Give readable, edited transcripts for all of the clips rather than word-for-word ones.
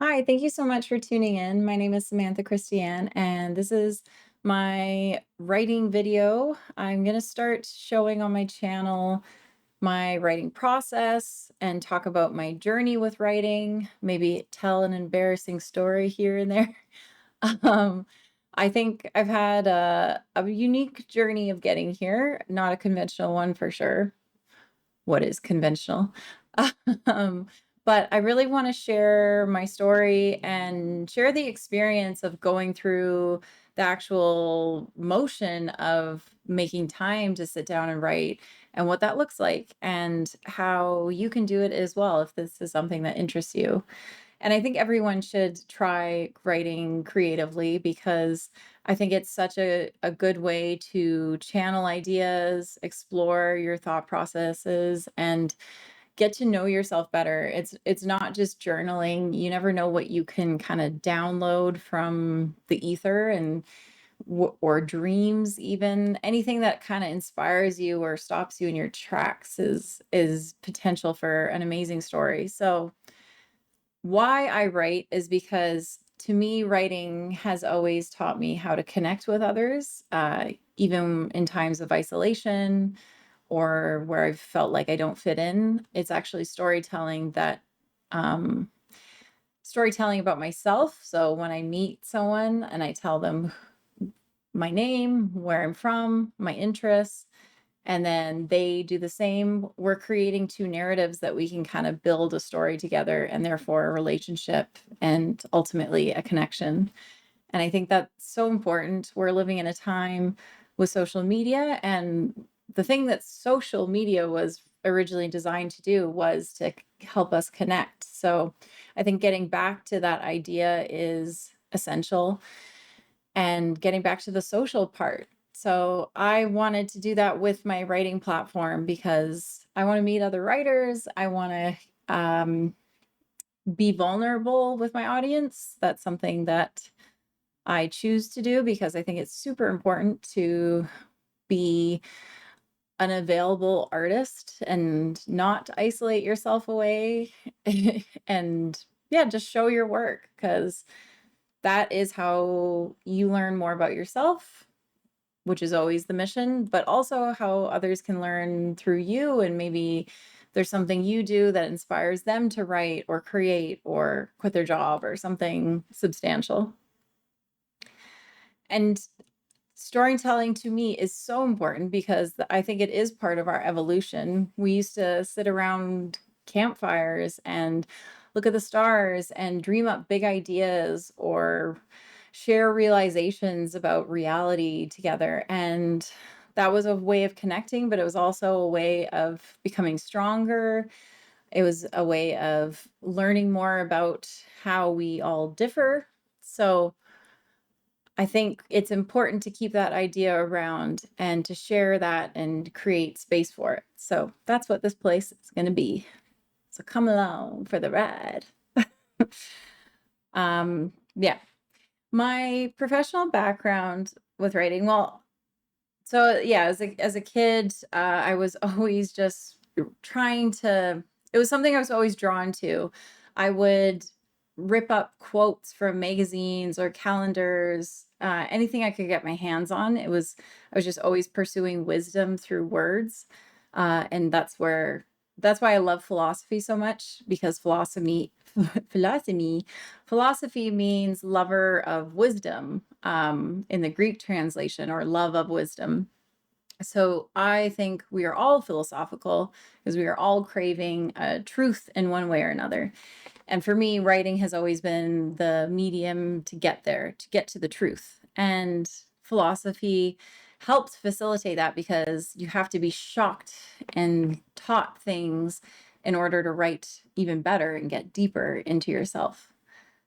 Hi, thank you so much for tuning in. My name is Samantha Christiane, and this is my writing video. I'm going to start showing on my channel my writing process and talk about my journey with writing, maybe tell an embarrassing story here and there. Um, I think I've had a unique journey of getting here, not a conventional one for sure. What is conventional? Um, but I really want to share my story and share the experience of going through the actual motion of making time to sit down and write and what that looks like and how you can do it as well if this is something that interests you. And I think everyone should try writing creatively because I think it's such a good way to channel ideas, explore your thought processes, and get to know yourself better. It's not just journaling. You never know what you can kind of download from the ether and or dreams, even anything that kind of inspires you or stops you in your tracks is potential for an amazing story. So why I write is because to me, writing has always taught me how to connect with others, even in times of isolation or where I've felt like I don't fit in. It's actually um, storytelling about myself. So when I meet someone and I tell them my name, where I'm from, my interests, and then they do the same. We're creating two narratives that we can kind of build a story together and therefore a relationship and ultimately a connection. And I think that's so important. We're living in a time with social media, and the thing that social media was originally designed to do was to help us connect. So I think getting back to that idea is essential and getting back to the social part. So I wanted to do that with my writing platform because I want to meet other writers. I want to be vulnerable with my audience. That's something that I choose to do because I think it's super important to be an available artist and not isolate yourself away and yeah, just show your work because that is how you learn more about yourself, which is always the mission, but also how others can learn through you. And maybe there's something you do that inspires them to write or create or quit their job or something substantial. And storytelling to me is so important because I think it is part of our evolution. We used to sit around campfires and look at the stars and dream up big ideas or share realizations about reality together. And that was a way of connecting, but it was also a way of becoming stronger. It was a way of learning more about how we all differ. So I think it's important to keep that idea around and to share that and create space for it. So that's what this place is going to be. So come along for the ride. Yeah. My professional background with writing, well, so yeah, as a kid, I was always just trying to. It was something I was always drawn to. I would rip up quotes from magazines or calendars, anything I could get my hands on. I was just always pursuing wisdom through words, and that's why I love philosophy so much because philosophy philosophy means lover of wisdom in the Greek translation, or love of wisdom. So I think we are all philosophical because we are all craving truth in one way or another. And for me, writing has always been the medium to get there, to get to the truth. And philosophy helps facilitate that because you have to be shocked and taught things in order to write even better and get deeper into yourself.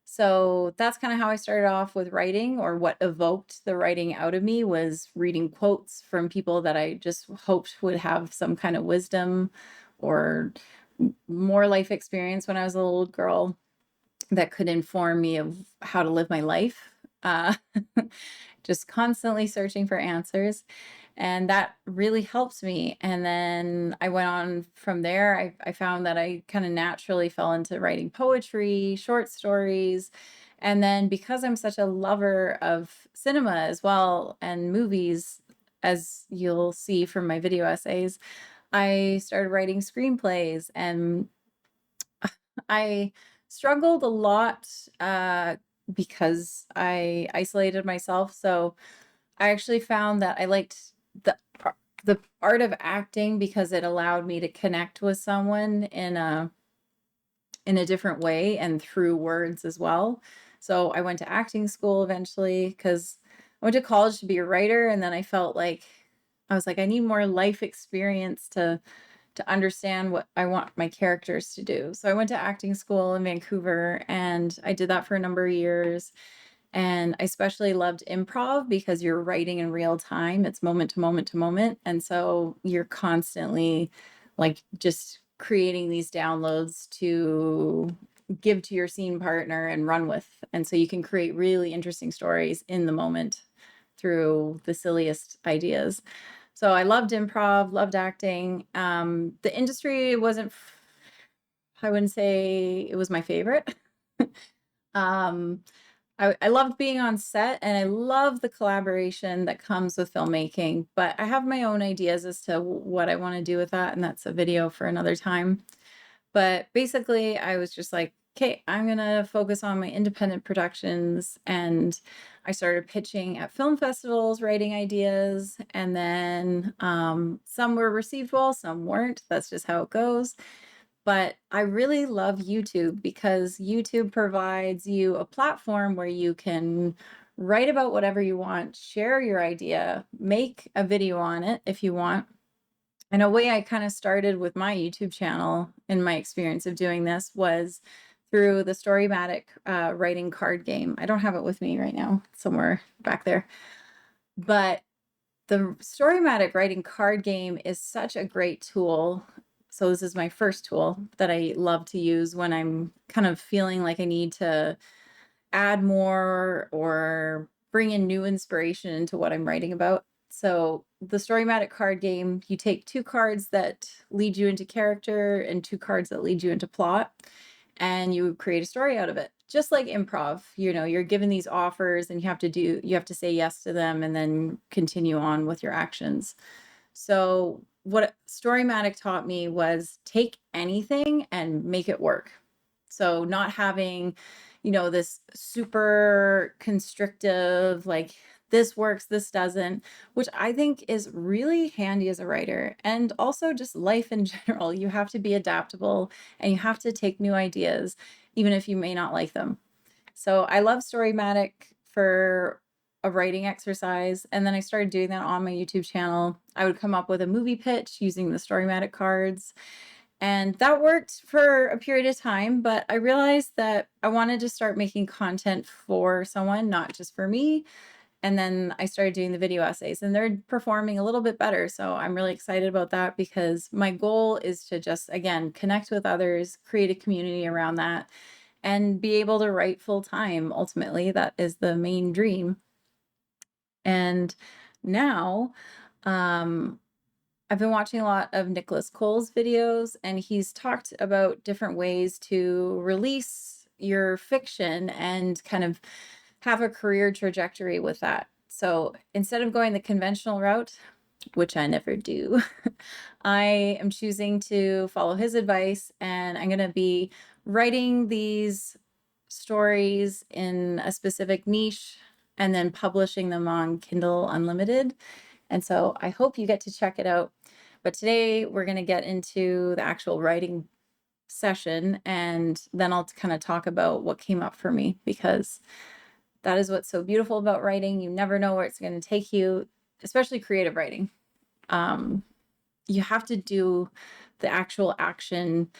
So that's kind of how I started off with writing, or what evoked the writing out of me was reading quotes from people that I just hoped would have some kind of wisdom or more life experience when I was a little girl that could inform me of how to live my life. Uh, just constantly searching for answers. And that really helped me. And then I went on from there. I found that I kind of naturally fell into writing poetry, short stories. And then because I'm such a lover of cinema as well and movies, as you'll see from my video essays, I started writing screenplays, and I struggled a lot because I isolated myself. So I actually found that I liked the the art of acting because it allowed me to connect with someone in a different way and through words as well. So I went to acting school eventually because I went to college to be a writer, and then I felt like I was like, I need more life experience to understand what I want my characters to do. So I went to acting school in Vancouver, and I did that for a number of years. And I especially loved improv because you're writing in real time. It's moment to moment to moment. And so you're constantly like just creating these downloads to give to your scene partner and run with. And so you can create really interesting stories in the moment through the silliest ideas. So I loved improv, loved acting. The industry wasn't, I wouldn't say it was my favorite. um, I loved being on set, and I love the collaboration that comes with filmmaking, but I have my own ideas as to what I want to do with that, and that's a video for another time. But basically, I was just like, okay, I'm going to focus on my independent productions. And I started pitching at film festivals, writing ideas. And then some were received well, some weren't. That's just how it goes. But I really love YouTube because YouTube provides you a platform where you can write about whatever you want, share your idea, make a video on it if you want. And a way I kind of started with my YouTube channel in my experience of doing this was through the Storymatic writing card game. I don't have it with me right now, somewhere back there. But the Storymatic writing card game is such a great tool. So this is my first tool that I love to use when I'm kind of feeling like I need to add more or bring in new inspiration into what I'm writing about. So the Storymatic card game, you take 2 cards that lead you into character and 2 cards that lead you into plot, and you create a story out of it. Just like improv, you know, you're given these offers and you have to say yes to them and then continue on with your actions. So what Storymatic taught me was take anything and make it work. So not having, you know, this super constrictive, like this works, this doesn't, which I think is really handy as a writer. And also just life in general. You have to be adaptable and you have to take new ideas, even if you may not like them. So I love Storymatic for a writing exercise. And then I started doing that on my YouTube channel. I would come up with a movie pitch using the Storymatic cards. And that worked for a period of time, but I realized that I wanted to start making content for someone, not just for me. And then I started doing the video essays, and they're performing a little bit better. So I'm really excited about that because my goal is to just, again, connect with others, create a community around that, and be able to write full time. Ultimately, that is the main dream. And now, I've been watching a lot of Nicholas Cole's videos, and he's talked about different ways to release your fiction and kind of have a career trajectory with that. So instead of going the conventional route, which I never do, I am choosing to follow his advice, and I'm going to be writing these stories in a specific niche and then publishing them on Kindle Unlimited. And so I hope you get to check it out. But today we're going to get into the actual writing session, and then I'll kind of talk about what came up for me, because that is what's so beautiful about writing. You never know where it's going to take you, especially creative writing. You have to do the actual action,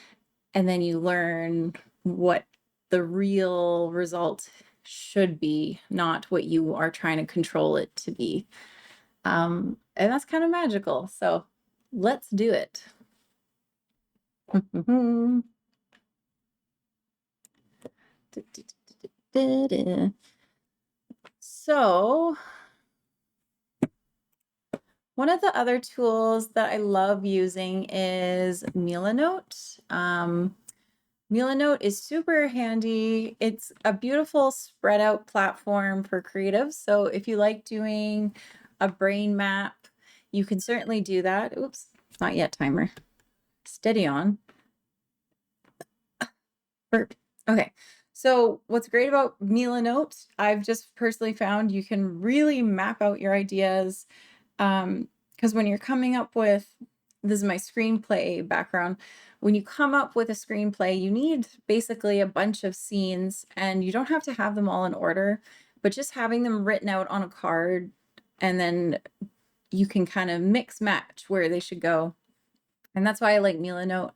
and then you learn what the real result should be, not what you are trying to control it to be. And that's kind of magical. So let's do it. So One of the other tools that I love using is Milanote. Milanote is super handy. It's a beautiful spread out platform for creatives. So if you like doing a brain map, you can certainly do that. Oops, not yet timer. Steady on. Burp. Okay. So what's great about Milanote, I've just personally found you can really map out your ideas. Because when you're coming up with, this is my screenplay background, when you come up with a screenplay, you need basically a bunch of scenes, and you don't have to have them all in order, but just having them written out on a card, and then you can kind of mix match where they should go. And that's why I like Milanote.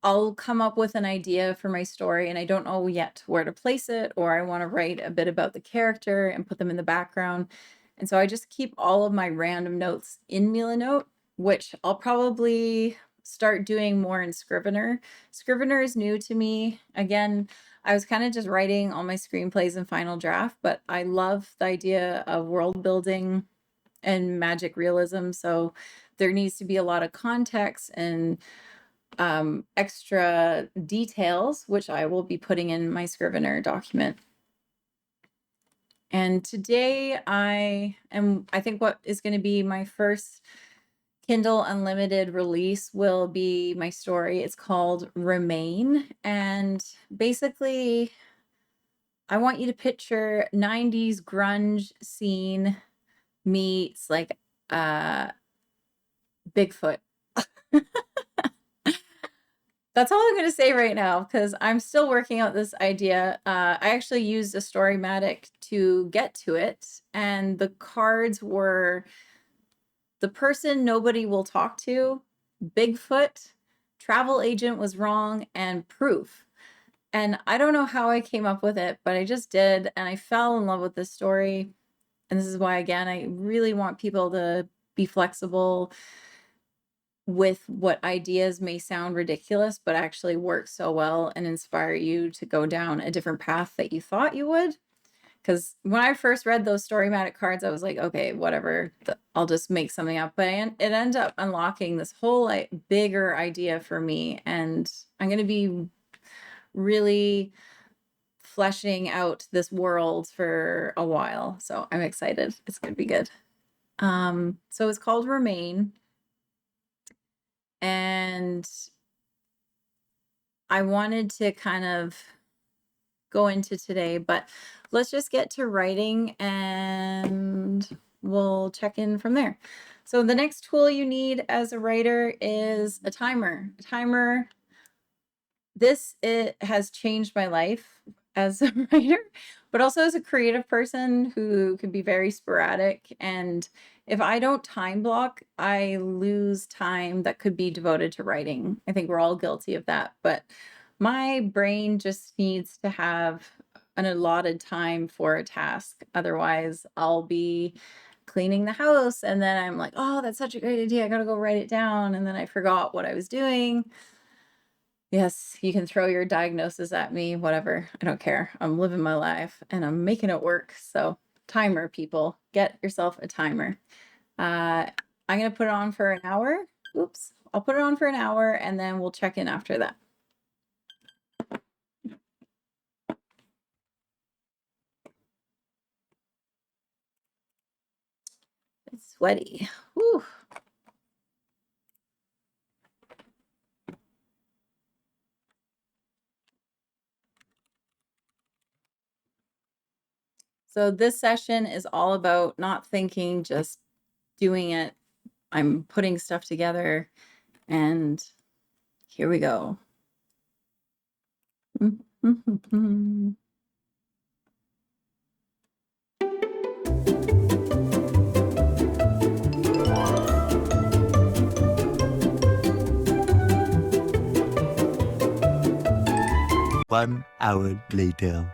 I'll come up with an idea for my story and I don't know yet where to place it, or I want to write a bit about the character and put them in the background. And so I just keep all of my random notes in Milanote, which I'll probably start doing more in Scrivener. Scrivener is new to me. Again, I was kind of just writing all my screenplays in Final Draft, but I love the idea of world building and magic realism. So there needs to be a lot of context and extra details, which I will be putting in my Scrivener document. And today I think what is going to be my first Kindle Unlimited release will be my story. It's called Remain. And basically, I want you to picture 90s grunge scene meets like Bigfoot. That's all I'm going to say right now because I'm still working out this idea. I actually used a Storymatic to get to it, and the cards were the person nobody will talk to, Bigfoot, travel agent was wrong, and proof. And I don't know how I came up with it, but I just did, and I fell in love with this story. And this is why, again, I really want people to be flexible with what ideas may sound ridiculous, but actually work so well and inspire you to go down a different path that you thought you would. Because when I first read those Storymatic cards, I was like, okay, whatever, I'll just make something up. But it ended up unlocking this whole like bigger idea for me. And I'm going to be really fleshing out this world for a while. So I'm excited. It's going to be good. So it's called Remain. And I wanted to kind of go into today, but let's just get to writing and we'll check in from there. So the next tool you need as a writer is a timer. It has changed my life as a writer, but also as a creative person who can be very sporadic. And if I don't time block, I lose time that could be devoted to writing. I think we're all guilty of that, but my brain just needs to have an allotted time for a task. Otherwise, I'll be cleaning the house and then I'm like, oh, that's such a great idea. I got to go write it down. And then I forgot what I was doing. Yes, you can throw your diagnosis at me, whatever. I don't care. I'm living my life and I'm making it work. So, timer, people, get yourself a timer. I'm going to put it on for an hour. Oops. I'll put it on for an hour and then we'll check in after that. It's sweaty. Whew. So this session is all about not thinking, just doing it. I'm putting stuff together and here we go. One hour later.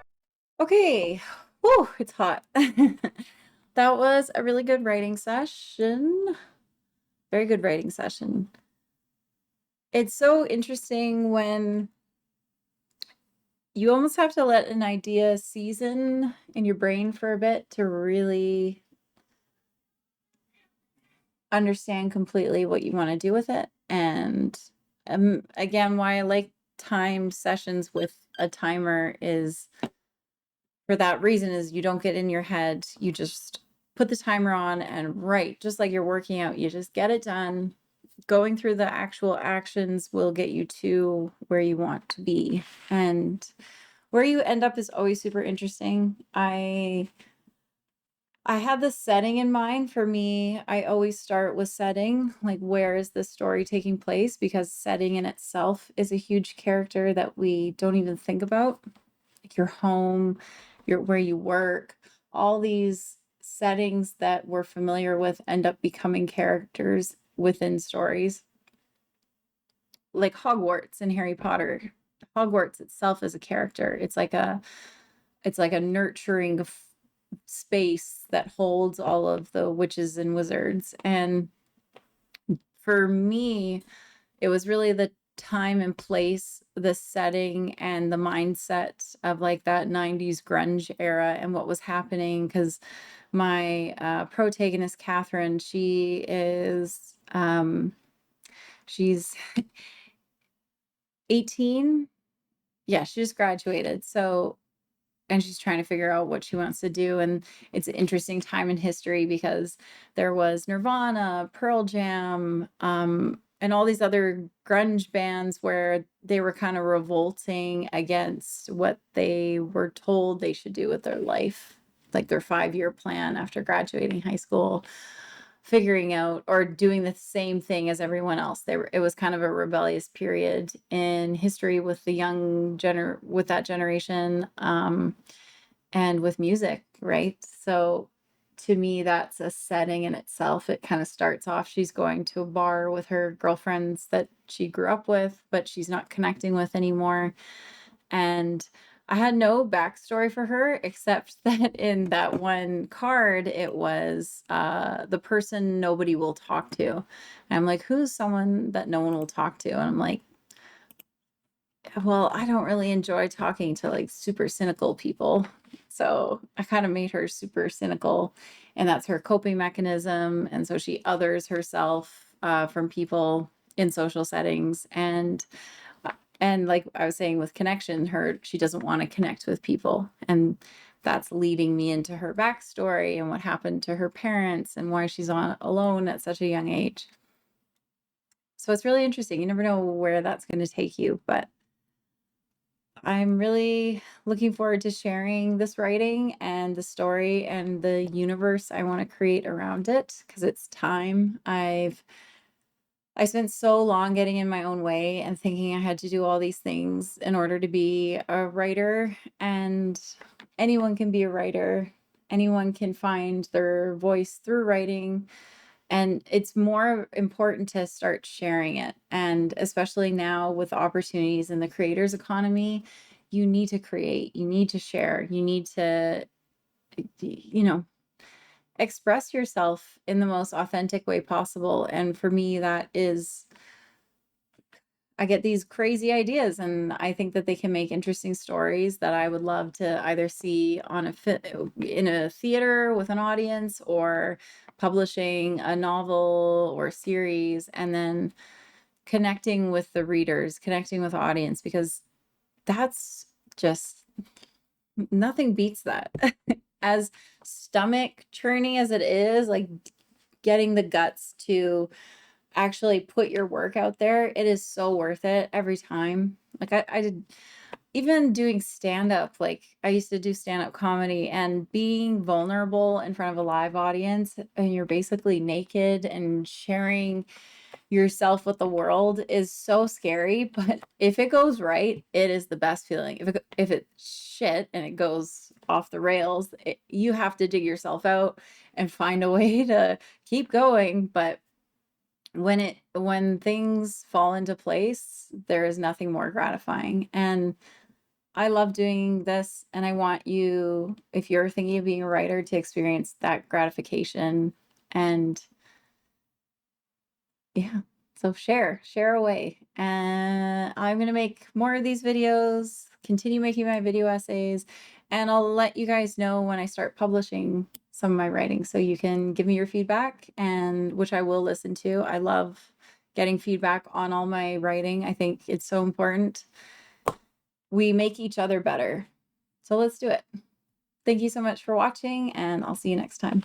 Okay. Whew, it's hot. That was a really good writing session. Very good writing session. It's so interesting when you almost have to let an idea season in your brain for a bit to really understand completely what you want to do with it. And again, why I like time sessions with a timer is for that reason, is you don't get in your head. You just put the timer on and write, just like you're working out. You just get it done. Going through the actual actions will get you to where you want to be. And where you end up is always super interesting. I had the setting in mind. For me, I always start with setting, like where is this story taking place? Because setting in itself is a huge character that we don't even think about. Like your home, your where you work, all these settings that we're familiar with end up becoming characters within stories. Like Hogwarts in Harry Potter. Hogwarts itself is a character. It's like a nurturing space that holds all of the witches and wizards. And for me, it was really the time and place, the setting, and the mindset of like that 90s grunge era and what was happening. Because my protagonist, Catherine, she's 18. Yeah, she just graduated. So and she's trying to figure out what she wants to do. And it's an interesting time in history because there was Nirvana, Pearl Jam, and all these other grunge bands where they were kind of revolting against what they were told they should do with their life, like their 5-year plan after graduating high school, figuring out or doing the same thing as everyone else. It was kind of a rebellious period in history with with that generation, and with music, right? So to me, that's a setting in itself. It kind of starts off, she's going to a bar with her girlfriends that she grew up with, but she's not connecting with anymore. And I had no backstory for her except that in that one card, it was the person nobody will talk to. And I'm like, who's someone that no one will talk to? And I'm like, well, I don't really enjoy talking to like super cynical people. So I kind of made her super cynical, and that's her coping mechanism. And so she others herself from people in social settings. And like I was saying with connection, she doesn't want to connect with people. And that's leading me into her backstory and what happened to her parents and why she's on alone at such a young age. So it's really interesting. You never know where that's going to take you, but I'm really looking forward to sharing this writing and the story and the universe I want to create around it, because it's time. I spent so long getting in my own way and thinking I had to do all these things in order to be a writer, and anyone can be a writer. Anyone can find their voice through writing, and it's more important to start sharing it. And especially now with opportunities in the creators economy, you need to create, you need to share, you need to, you know, express yourself in the most authentic way possible. And for me, that is, I get these crazy ideas and I think that they can make interesting stories that I would love to either see on in a theater with an audience, or publishing a novel or series, and then connecting with the readers, connecting with the audience, because that's just, nothing beats that. As stomach churning as it is, like getting the guts to actually put your work out there, it is so worth it every time. Like I did, even doing stand up, like I used to do stand up comedy, and being vulnerable in front of a live audience and you're basically naked and sharing yourself with the world is so scary. But if it goes right, it is the best feeling. If it's shit and it goes off the rails, you have to dig yourself out and find a way to keep going. But when things fall into place, there is nothing more gratifying. And I love doing this, and I want you, if you're thinking of being a writer, to experience that gratification. And yeah, so share away. And I'm going to make more of these videos, continue making my video essays, and I'll let you guys know when I start publishing some of my writing. So you can give me your feedback, and which I will listen to. I love getting feedback on all my writing. I think it's so important. We make each other better. So let's do it. Thank you so much for watching, and I'll see you next time.